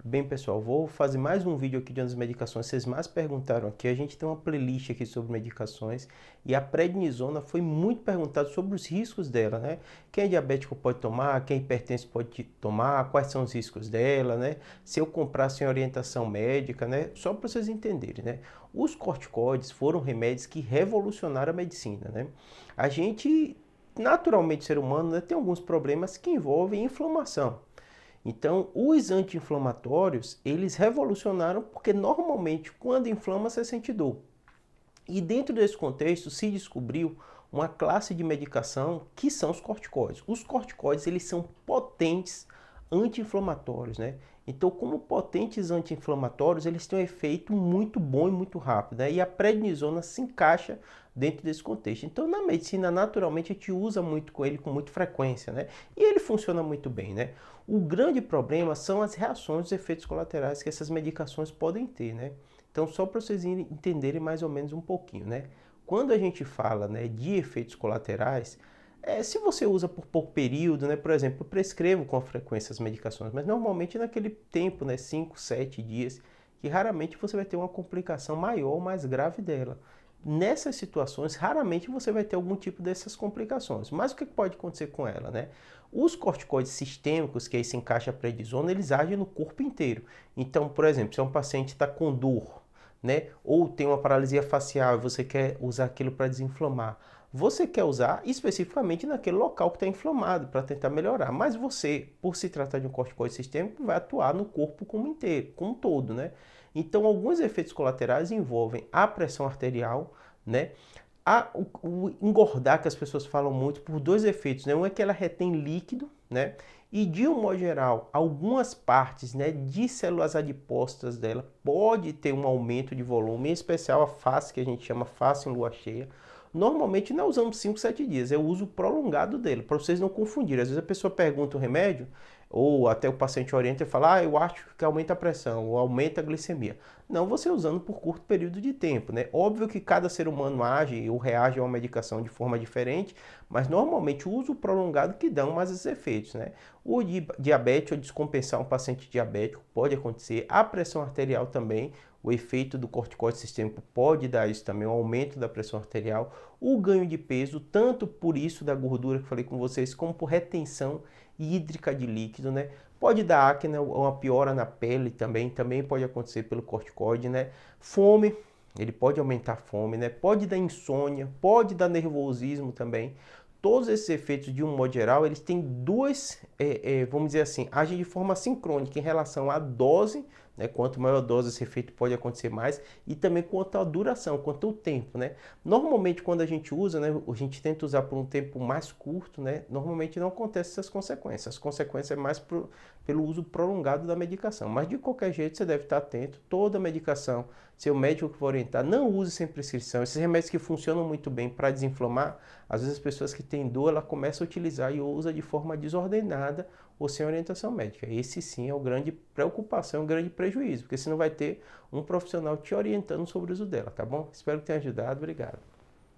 Bem, pessoal, vou fazer mais um vídeo aqui de umas medicações que vocês mais perguntaram aqui. A gente tem uma playlist aqui sobre medicações e a prednisona foi muito perguntado sobre os riscos dela, né? Quem é diabético pode tomar, quem é hipertenso pode tomar, quais são os riscos dela, né? Se eu comprar sem orientação médica, né? Só para vocês entenderem, né? Os corticoides foram remédios que revolucionaram a medicina, né? A gente, naturalmente, ser humano, né, tem alguns problemas que envolvem inflamação. Então, os anti-inflamatórios, eles revolucionaram porque normalmente quando inflama você sente dor. E dentro desse contexto se descobriu uma classe de medicação que são os corticoides. Os corticoides, eles são potentes anti-inflamatórios, né? Então, como potentes anti-inflamatórios, eles têm um efeito muito bom e muito rápido, né? E a prednisona se encaixa dentro desse contexto. Então, na medicina, naturalmente, a gente usa muito com ele com muita frequência, né? E ele funciona muito bem, né? O grande problema são as reações, os efeitos colaterais que essas medicações podem ter, né? Então, só para vocês entenderem mais ou menos um pouquinho, né? Quando a gente fala, né, de efeitos colaterais, se você usa por pouco período, né, por exemplo, eu prescrevo com frequência as medicações, mas normalmente naquele tempo, né, 5, 7 dias, que raramente você vai ter uma complicação maior ou mais grave dela. Nessas situações, raramente você vai ter algum tipo dessas complicações. Mas o que pode acontecer com ela, né? Os corticoides sistêmicos, que aí se encaixa a prednisona, eles agem no corpo inteiro. Então, por exemplo, se um paciente está com dor, né? Ou tem uma paralisia facial e você quer usar aquilo para desinflamar. Você quer usar especificamente naquele local que está inflamado para tentar melhorar. Mas você, por se tratar de um corticoide sistêmico, vai atuar no corpo como inteiro, como um todo, né? Então, alguns efeitos colaterais envolvem a pressão arterial, né? O engordar, que as pessoas falam muito, por dois efeitos, né? Um é que ela retém líquido, né? E de um modo geral, algumas partes, né, de células adipócitas dela pode ter um aumento de volume, em especial a face, que a gente chama face em lua cheia. Normalmente não usamos 5, 7 dias, é o uso prolongado dele, para vocês não confundirem. Às vezes a pessoa pergunta o remédio, ou até o paciente orienta e fala, eu acho que aumenta a pressão, ou aumenta a glicemia. Não você usando por curto período de tempo, né? Óbvio que cada ser humano age ou reage a uma medicação de forma diferente, mas normalmente o uso prolongado que dão mais esses efeitos, né? O diabetes ou descompensar um paciente diabético pode acontecer, a pressão arterial também, o efeito do corticoide sistêmico pode dar isso também, um aumento da pressão arterial, o ganho de peso, tanto por isso da gordura que falei com vocês, como por retenção hídrica de líquido, né? Pode dar acne, uma piora na pele também pode acontecer pelo corticoide, né? Fome, ele pode aumentar a fome, né? Pode dar insônia, pode dar nervosismo também. Todos esses efeitos, de um modo geral, eles têm duas, vamos dizer assim, agem de forma sincrônica em relação à dose, né? Quanto maior a dose, esse efeito pode acontecer mais, e também quanto à duração, quanto ao tempo, né? Normalmente, quando a gente usa, né, a gente tenta usar por um tempo mais curto, né? Normalmente não acontece essas consequências. As consequências é mais pelo uso prolongado da medicação. Mas de qualquer jeito, você deve estar atento. Toda medicação, seu médico que for orientar, não use sem prescrição. Esses remédios que funcionam muito bem para desinflamar, às vezes as pessoas que têm dor, ela começa a utilizar e usa de forma desordenada ou sem orientação médica. Esse sim é o grande preocupação, o grande prejuízo, porque você não vai ter um profissional te orientando sobre o uso dela, tá bom? Espero que tenha ajudado. Obrigado.